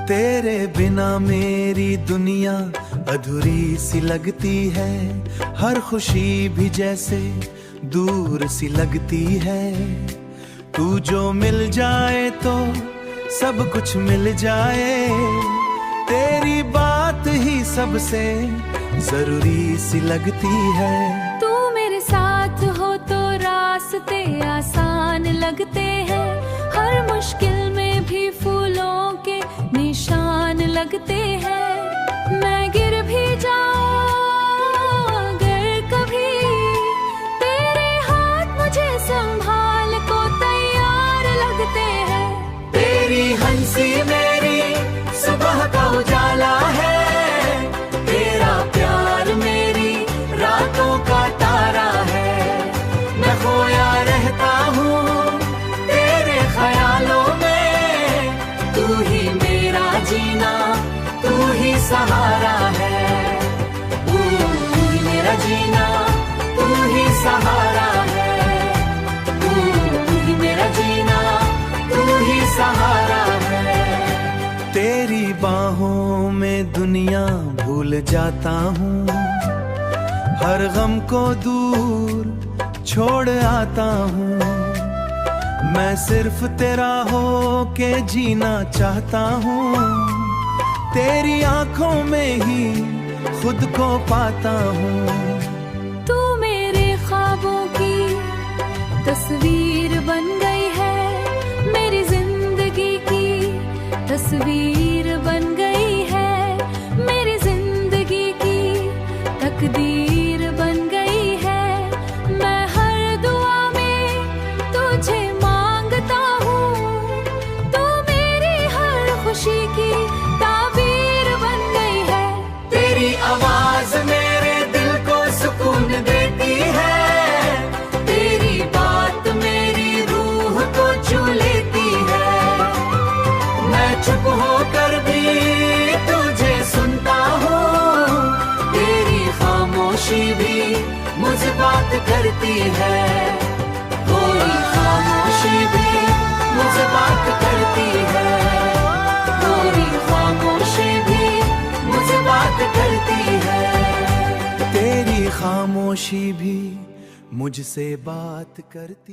तेरे बिना मेरी दुनिया अधूरी सी लगती है, हर खुशी भी जैसे दूर सी लगती है। तू जो मिल जाए तो सब कुछ मिल जाए, तेरी बात ही सबसे जरूरी सी लगती है। तू मेरे साथ हो तो रास्ते आसान लगते हैं, हर मुश्किल में भी फूलों के निशान लगते हैं। मैं गिर भी जाऊं अगर कभी, तेरे हाथ मुझे संभाल को तैयार लगते हैं। तेरी हंसी मेरी सुबह का उजाला है, तेरा प्यार मेरी रातों का तारा है। मैं खोया रहता हूँ तेरे ख्यालों में, तू ही मेरा जीना, तू ही सहारा है। तू ही मेरा जीना, तू ही सहारा है। तू ही मेरा जीना, तू ही सहारा है। तेरी बाहों में दुनिया भूल जाता हूँ, हर गम को दूर छोड़ आता हूँ। मैं सिर्फ तेरा हो के जीना चाहता हूँ, तेरी आंखों में ही खुद को पाता हूँ। तू मेरे ख्वाबों की तस्वीर बन गई है, मेरी जिंदगी की तस्वीर बन गई है। मेरी जिंदगी की तकदीर बन गई है। मैं हर दुआ में तुझे मांगता हूँ, तू मेरी हर खुशी की ताबीर बन गई है। तेरी आवाज मेरे दिल को सुकून देती है, तेरी बात मेरी रूह को छू लेती है। मैं चुप होकर भी तुझे सुनता हूँ, तेरी खामोशी भी मुझे बात करती है। कोई खामोशी भी मुझे बात करती है, कोई खामोशी भी मुझे बात करती है। तेरी खामोशी भी मुझसे बात करती